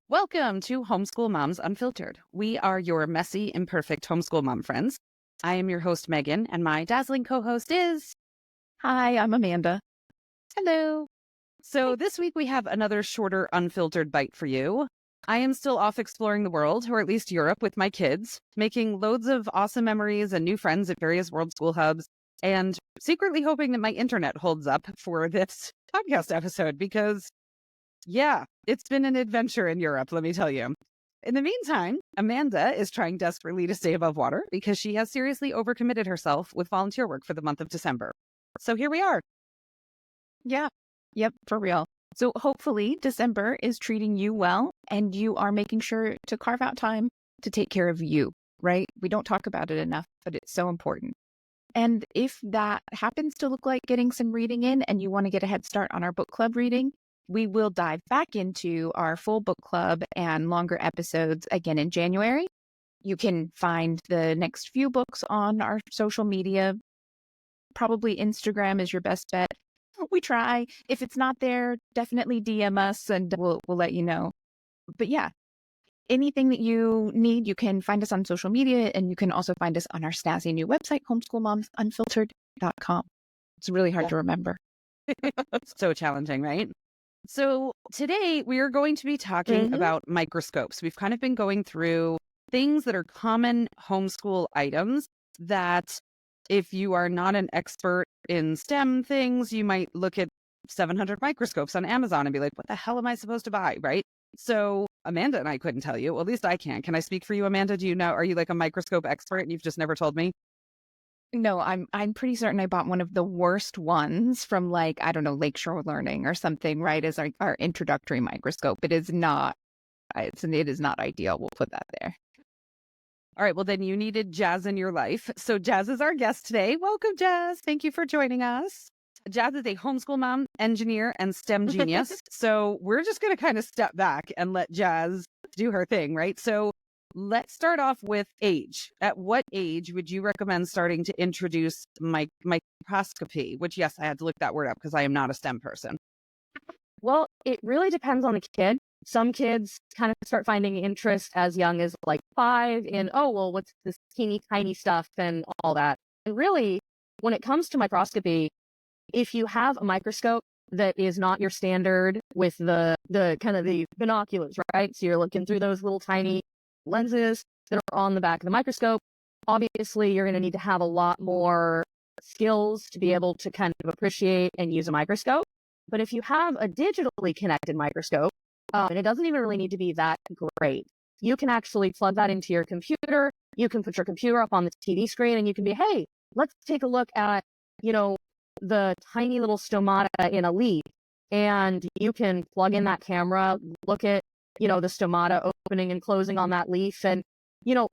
Welcome to Homeschool Moms Unfiltered. We are your messy, imperfect homeschool mom friends. I am your host, Megan, and my dazzling co-host is... Hi, I'm Amanda. Hello. So this week we have another shorter, unfiltered bite for you. I am still off exploring the world, or at least Europe, with my kids, making loads of awesome memories and new friends at various world school hubs, and secretly hoping that my internet holds up for this podcast episode because... yeah, it's been an adventure in Europe, let me tell you. In the meantime, Amanda is trying desperately to stay above water because she has seriously overcommitted herself with volunteer work for the month of December. So here we are. Yeah. Yep, for real. So hopefully December is treating you well and you are making sure to carve out time to take care of you, right? We don't talk about it enough, but it's so important. And if that happens to look like getting some reading in and you want to get a head start on our book club reading, we will dive back into our full book club and longer episodes again in January. You can find the next few books on our social media. Probably Instagram is your best bet. We try. If it's not there, definitely DM us and we'll let you know. But yeah, anything that you need, you can find us on social media, and you can also find us on our snazzy new website, homeschoolmomsunfiltered.com. It's really hard to remember. So challenging, right? So today we are going to be talking about microscopes. We've kind of been going through things that are common homeschool items that if you are not an expert in STEM things, you might look at 700 microscopes on Amazon and be like, what the hell am I supposed to buy, right? So Amanda and I couldn't tell you. Well, at least I can. Can I speak for you, Amanda? Do you know, are you like a microscope expert and you've just never told me? No, I'm pretty certain I bought one of the worst ones from, like, I don't know, Lakeshore Learning or something, right, as our introductory microscope. It is not ideal. We'll put that there. All right, well, then you needed Jazz in your life. So Jazz is our guest today. Welcome, Jazz. Thank you for joining us. Jazz is a homeschool mom, engineer, and STEM genius. So we're just going to kind of step back and let Jazz do her thing, right? So let's start off with age. At what age would you recommend starting to introduce microscopy? Which, yes, I had to look that word up because I am not a STEM person. Well, it really depends on the kid. Some kids kind of start finding interest as young as like 5 in, oh, well, what's this teeny tiny stuff and all that. And really, when it comes to microscopy, if you have a microscope that is not your standard with the kind of the binoculars, right? So you're looking through those little tiny lenses that are on the back of the microscope. Obviously, you're going to need to have a lot more skills to be able to kind of appreciate and use a microscope. But if you have a digitally connected microscope, and it doesn't even really need to be that great, you can actually plug that into your computer. You can put your computer up on the TV screen and you can be, hey, let's take a look at, the tiny little stomata in a leaf. And you can plug in that camera, look at, the stomata opening and closing on that leaf and,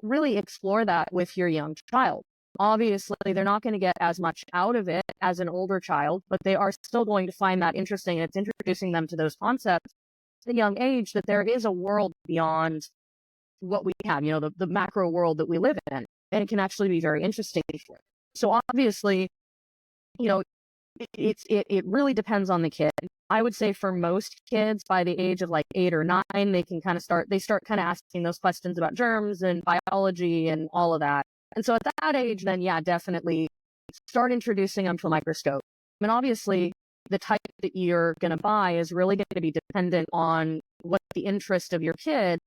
really explore that with your young child. Obviously, they're not going to get as much out of it as an older child, but they are still going to find that interesting. And it's introducing them to those concepts at a young age that there is a world beyond what we have, the macro world that we live in. And it can actually be very interesting for them. So obviously, it really depends on the kid. I would say for most kids by the age of like 8 or 9, they can kind of start asking those questions about germs and biology and all of that. And so at that age, then, yeah, definitely start introducing them to a microscope. I mean, obviously, the type that you're going to buy is really going to be dependent on what the interest of your kid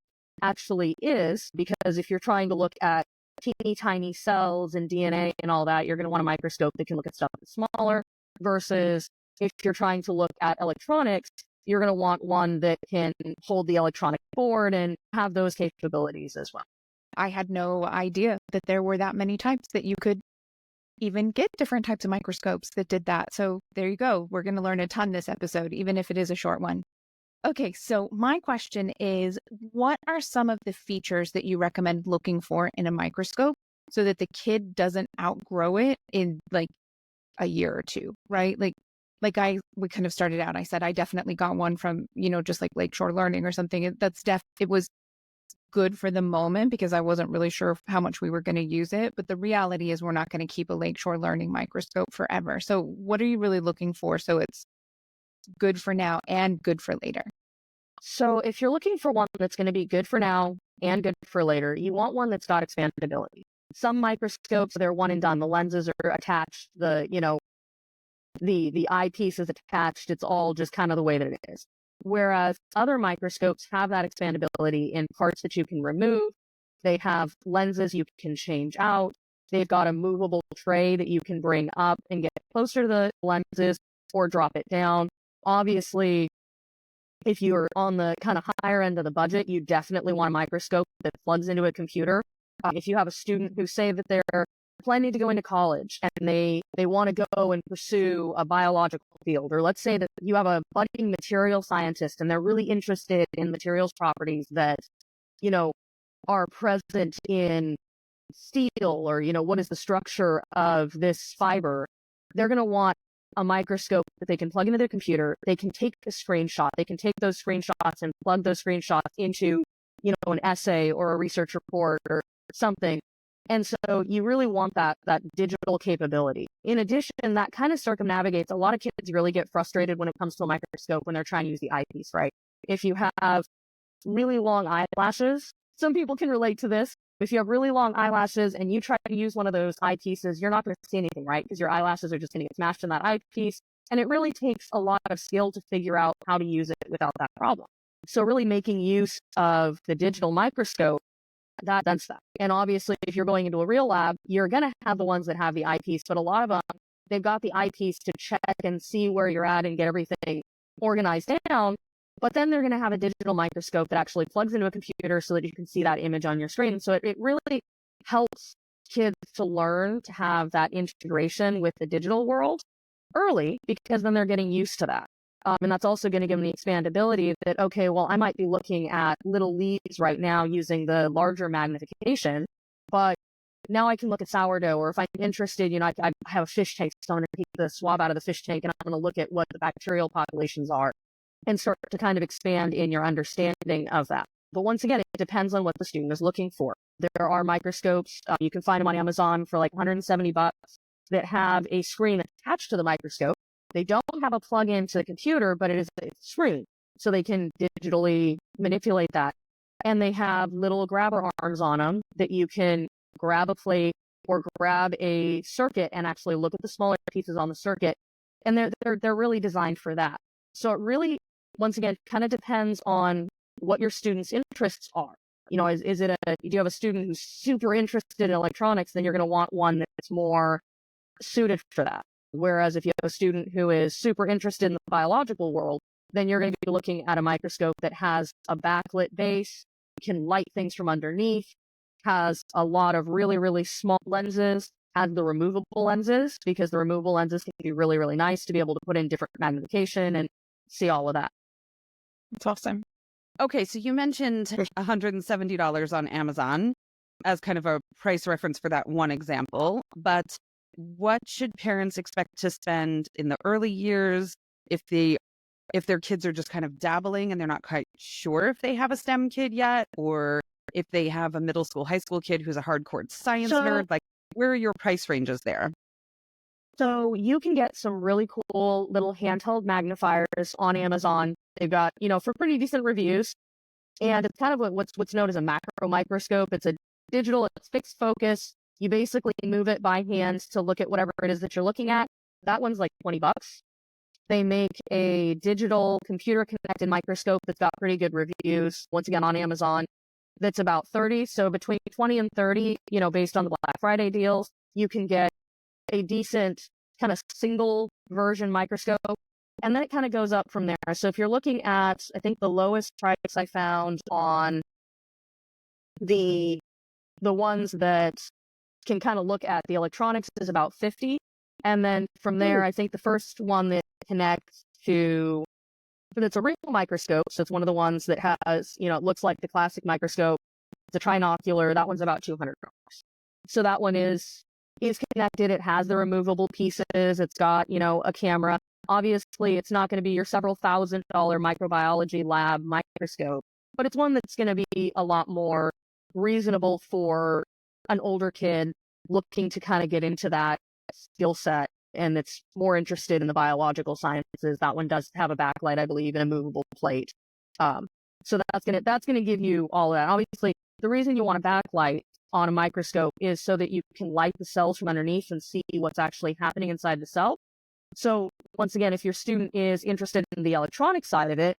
actually is, because if you're trying to look at teeny tiny cells and DNA and all that, you're going to want a microscope that can look at stuff that's smaller, versus if you're trying to look at electronics, you're going to want one that can hold the electronic board and have those capabilities as well. I had no idea that there were that many types that you could even get different types of microscopes that did that. So there you go. We're going to learn a ton this episode, even if it is a short one. Okay, so my question is, what are some of the features that you recommend looking for in a microscope so that the kid doesn't outgrow it in like a year or two, right? We kind of started out, I said, I definitely got one from, just like Lakeshore Learning or something. It was good for the moment because I wasn't really sure how much we were going to use it. But the reality is we're not going to keep a Lakeshore Learning microscope forever. So what are you really looking for so it's good for now and good for later? So if you're looking for one that's going to be good for now and good for later, you want one that's got expandability. Some microscopes, they're one and done. The lenses are attached, the eyepiece is attached. It's all just kind of the way that it is. Whereas other microscopes have that expandability in parts that you can remove. They have lenses you can change out. They've got a movable tray that you can bring up and get closer to the lenses or drop it down. Obviously, if you're on the kind of higher end of the budget, you definitely want a microscope that plugs into a computer. If you have a student who say that they're planning to go into college and they want to go and pursue a biological field, or let's say that you have a budding material scientist and they're really interested in materials properties that, are present in steel, or, what is the structure of this fiber, they're going to want a microscope that they can plug into their computer. They can take a screenshot. They can take those screenshots and plug those screenshots into, an essay or a research report or something. And so you really want that digital capability. In addition, that kind of circumnavigates. A lot of kids really get frustrated when it comes to a microscope when they're trying to use the eyepiece, right? If you have really long eyelashes, some people can relate to this. If you have really long eyelashes and you try to use one of those eyepieces, you're not going to see anything, right? Because your eyelashes are just going to get smashed in that eyepiece. And it really takes a lot of skill to figure out how to use it without that problem. So really making use of the digital microscope, that's that. And obviously, if you're going into a real lab, you're going to have the ones that have the eyepiece, but a lot of them, they've got the eyepiece to check and see where you're at and get everything organized down. But then they're going to have a digital microscope that actually plugs into a computer so that you can see that image on your screen. So it really helps kids to learn to have that integration with the digital world early, because then they're getting used to that. And that's also going to give them the expandability that, okay, well, I might be looking at little leaves right now using the larger magnification, but now I can look at sourdough, or if I'm interested, I have a fish tank, so I'm going to take the swab out of the fish tank and I'm going to look at what the bacterial populations are and start to kind of expand in your understanding of that. But once again, it depends on what the student is looking for. There are microscopes, you can find them on Amazon for like $170 that have a screen attached to the microscope. They don't have a plug-in to the computer, but it's a screen, so they can digitally manipulate that. And they have little grabber arms on them that you can grab a plate or grab a circuit and actually look at the smaller pieces on the circuit. And they're really designed for that. So it really, once again, kind of depends on what your students' interests are. Do you have a student who's super interested in electronics, then you're going to want one that's more suited for that. Whereas if you have a student who is super interested in the biological world, then you're going to be looking at a microscope that has a backlit base, can light things from underneath, has a lot of really, really small lenses, has the removable lenses, because the removable lenses can be really, really nice to be able to put in different magnification and see all of that. That's awesome. Okay, so you mentioned $170 on Amazon as kind of a price reference for that one example, but what should parents expect to spend in the early years if their kids are just kind of dabbling and they're not quite sure if they have a STEM kid yet, or if they have a middle school, high school kid who's a hardcore science nerd? Like, where are your price ranges there? So you can get some really cool little handheld magnifiers on Amazon. They've got, for pretty decent reviews. And it's kind of what's known as a macro microscope. It's a digital, it's fixed focus. You basically move it by hand to look at whatever it is that you're looking at. That one's like $20. They make a digital computer connected microscope that's got pretty good reviews, once again on Amazon, that's about $30. So between $20 and $30, based on the Black Friday deals, you can get a decent kind of single version microscope. And then it kind of goes up from there. So if you're looking at, I think the lowest price I found on the ones that can kind of look at the electronics is about $50. And then from there, I think the first one that connects to, but it's a real microscope. So it's one of the ones that has, it looks like the classic microscope. It's a trinocular. That one's about $200. So that one is connected. It has the removable pieces. It's got, a camera. Obviously, it's not going to be your several $1,000 microbiology lab microscope, but it's one that's going to be a lot more reasonable for an older kid looking to kind of get into that skill set and it's more interested in the biological sciences. That one does have a backlight, I believe, and a movable plate. So that's gonna give you all of that. Obviously, the reason you want a backlight on a microscope is so that you can light the cells from underneath and see what's actually happening inside the cell. So once again, if your student is interested in the electronic side of it,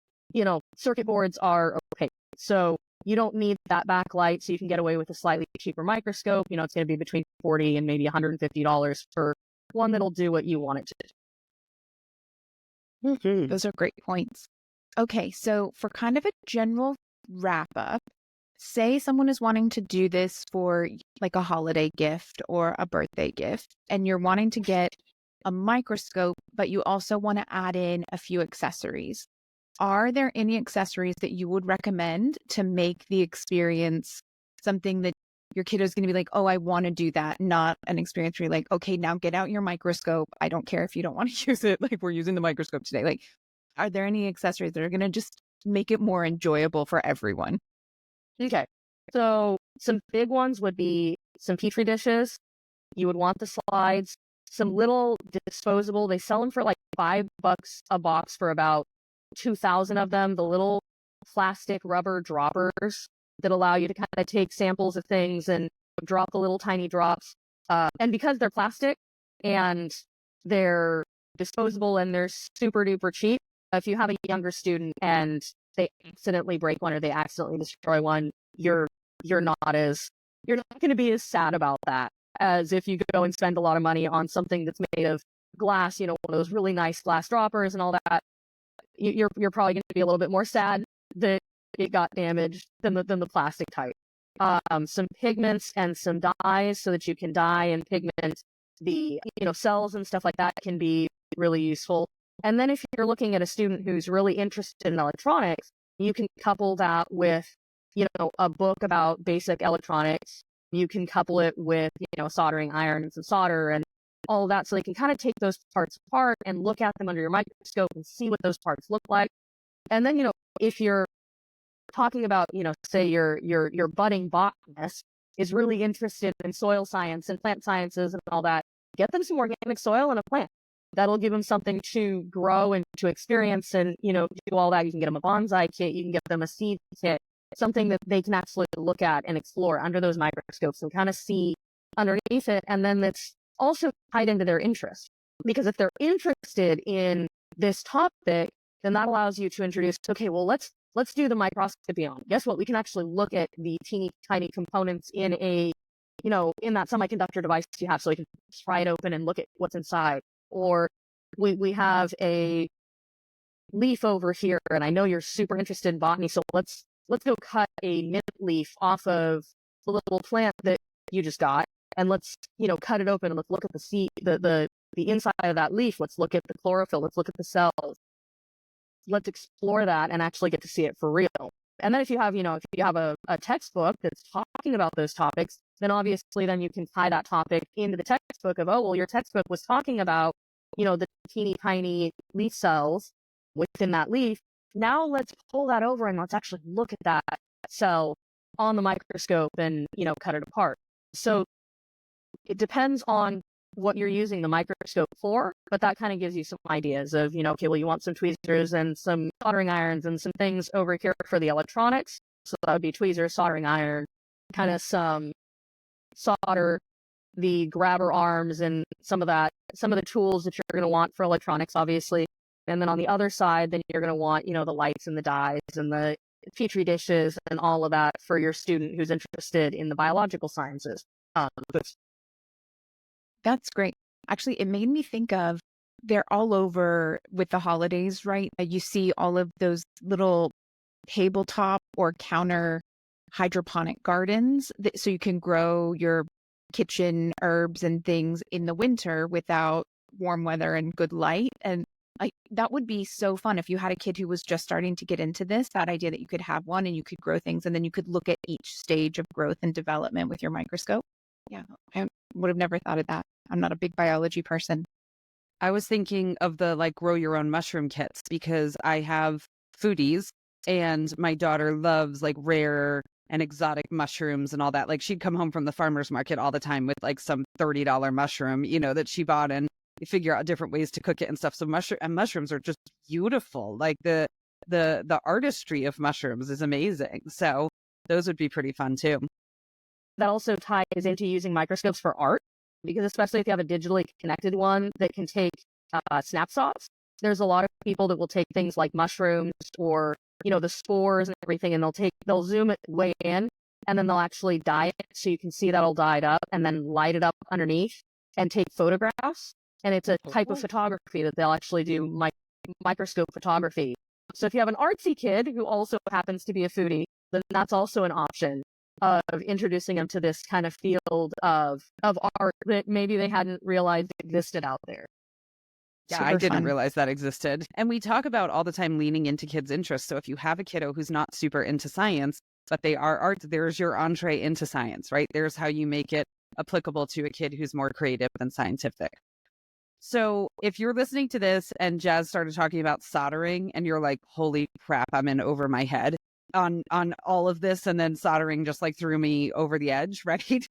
circuit boards are okay. So you don't need that backlight, so you can get away with a slightly cheaper microscope. It's going to be between $40 and maybe $150 for one that'll do what you want it to do. Those are great points. Okay, so for kind of a general wrap up, say someone is wanting to do this for like a holiday gift or a birthday gift, and you're wanting to get a microscope, but you also want to add in a few accessories. Are there any accessories that you would recommend to make the experience something that your kid is going to be like, oh, I want to do that, not an experience where you're like, okay, now get out your microscope. I don't care if you don't want to use it. Like, we're using the microscope today. Like, are there any accessories that are going to just make it more enjoyable for everyone? Okay. So some big ones would be some Petri dishes. You would want the slides, some little disposable. They sell them for like $5 a box for about 2,000 of them. The little plastic rubber droppers that allow you to kind of take samples of things and drop the little tiny drops. And because they're plastic and they're disposable and they're super duper cheap, if you have a younger student and they accidentally break one or they accidentally destroy one, you're not going to be as sad about that as if you go and spend a lot of money on something that's made of glass, one of those really nice glass droppers and all that. You're probably going to be a little bit more sad that it got damaged than the plastic type. Some pigments and some dyes so that you can dye and pigment the cells and stuff like that can be really useful. And then if you're looking at a student who's really interested in electronics, you can couple that with a book about basic electronics. You can couple it with soldering iron and some solder and all of that, so they can kind of take those parts apart and look at them under your microscope and see what those parts look like. And then if you're talking about say your budding botanist is really interested in soil science and plant sciences and all that, get them some organic soil and a plant. That'll give them something to grow and to experience and do all that. You can get them a bonsai kit, you can get them a seed kit, something that they can actually look at and explore under those microscopes and kind of see underneath it. And then that's also tied into their interest, because if they're interested in this topic, then that allows you to introduce, okay, well, let's do the microscopy on. Guess what? We can actually look at the teeny tiny components in in that semiconductor device you have, so we can pry it open and look at what's inside. Or we have a leaf over here, and I know you're super interested in botany, so let's go cut a mint leaf off of the little plant that you just got, and let's cut it open and let's look at the seed, the inside of that leaf. Let's look at the chlorophyll. Let's look at the cells. Let's explore that and actually get to see it for real. And then if you have a textbook that's talking about those topics, then obviously then you can tie that topic into the textbook of, oh, well, your textbook was talking about, the teeny tiny leaf cells within that leaf. Now let's pull that over and let's actually look at that cell on the microscope and, cut it apart. So it depends on what you're using the microscope for, but that kind of gives you some ideas of, okay, well, you want some tweezers and some soldering irons and some things over here for the electronics. So that would be tweezers, soldering iron, kind of some solder, the grabber arms and some of the tools that you're going to want for electronics, obviously. And then on the other side, then you're going to want, the lights and the dyes and the Petri dishes and all of that for your student who's interested in the biological sciences. That's great. Actually, it made me think of, they're all over with the holidays, right? You see all of those little tabletop or counter hydroponic gardens so you can grow your kitchen herbs and things in the winter without warm weather and good light. And that would be so fun if you had a kid who was just starting to get into this, that idea that you could have one and you could grow things and then you could look at each stage of growth and development with your microscope. Yeah, I would have never thought of that. I'm not a big biology person. I was thinking of the grow your own mushroom kits, because I have foodies and my daughter loves rare and exotic mushrooms and all that. She'd come home from the farmer's market all the time with some $30 mushroom, that she bought, and figure out different ways to cook it and stuff. So mushrooms are just beautiful. The the artistry of mushrooms is amazing. So those would be pretty fun too. That also ties into using microscopes for art, because especially if you have a digitally connected one that can take snapshots, there's a lot of people that will take things like mushrooms or, the spores and everything, and they'll zoom it way in, and then they'll actually dye it so you can see that all dyed up, and then light it up underneath and take photographs. And it's a type of photography that they'll actually do microscope photography. So if you have an artsy kid who also happens to be a foodie, then that's also an option of introducing them to this kind of field of art that maybe they hadn't realized existed out there. Yeah, Super I didn't fun. realize that existed. And we talk about all the time leaning into kids' interests. So if you have a kiddo who's not super into science, but they are art, there's your entree into science, right? There's how you make it applicable to a kid who's more creative than scientific. So if you're listening to this and Jazz started talking about soldering and you're like, holy crap, I'm in over my head on all of this, and then soldering just like threw me over the edge, right?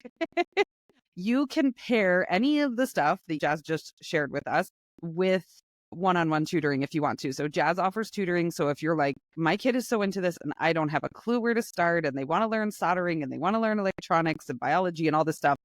You can pair any of the stuff that Jazz just shared with us with one-on-one tutoring if you want to. So Jazz offers tutoring. So if you're like, my kid is so into this and I don't have a clue where to start, and they want to learn soldering and they want to learn electronics and biology and all this stuff,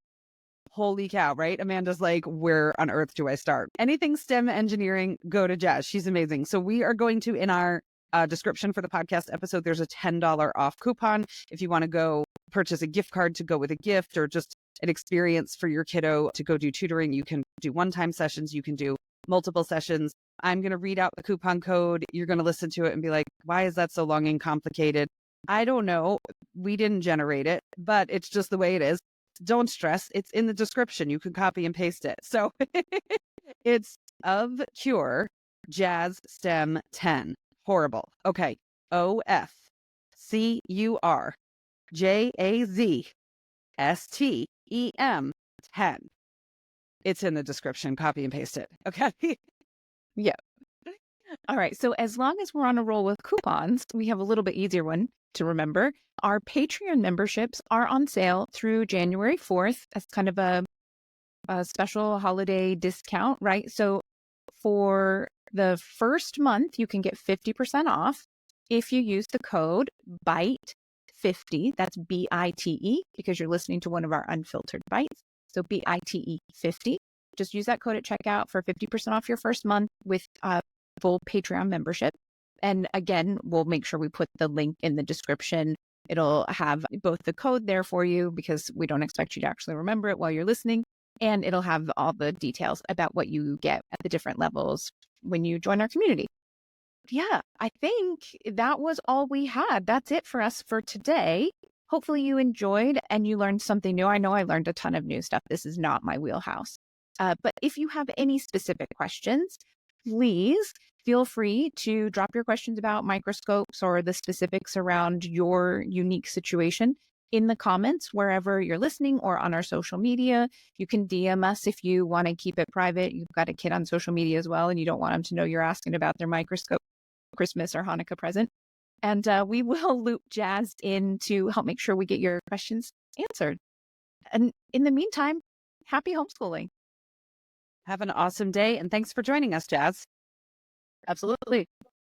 holy cow, right? Amanda's like, where on earth do I start? Anything STEM engineering, go to Jazz. She's amazing. So we are going to, in our description for the podcast episode, there's a $10 off coupon. If you want to go purchase a gift card to go with a gift, or just an experience for your kiddo to go do tutoring, you can do one-time sessions. You can do multiple sessions. I'm going to read out the coupon code. You're going to listen to it and be like, why is that so long and complicated? I don't know. We didn't generate it, but it's just the way it is. Don't stress. It's in the description. You can copy and paste it. So it's of Cure Jazz STEM 10. Horrible. Okay. OFCURJAZSTEM 10. It's in the description. Copy and paste it. Okay. Yeah. All right. So as long as we're on a roll with coupons, we have a little bit easier one to remember. Our Patreon memberships are on sale through January 4th. That's kind of a special holiday discount, right? So for the first month, you can get 50% off if you use the code BITE50. That's BITE, because you're listening to one of our unfiltered bites. So BITE 50. Just use that code at checkout for 50% off your first month with full Patreon membership. And again, we'll make sure we put the link in the description. It'll have both the code there for you, because we don't expect you to actually remember it while you're listening. And it'll have all the details about what you get at the different levels when you join our community. Yeah, I think that was all we had. That's it for us for today. Hopefully you enjoyed and you learned something new. I know I learned a ton of new stuff. This is not my wheelhouse. But if you have any specific questions, please feel free to drop your questions about microscopes or the specifics around your unique situation in the comments wherever you're listening, or on our social media. You can DM us if you want to keep it private. You've got a kid on social media as well, and you don't want them to know you're asking about their microscope Christmas or Hanukkah present. And we will loop Jazz in to help make sure we get your questions answered. And in the meantime, happy homeschooling. Have an awesome day. And thanks for joining us, Jazz. Absolutely.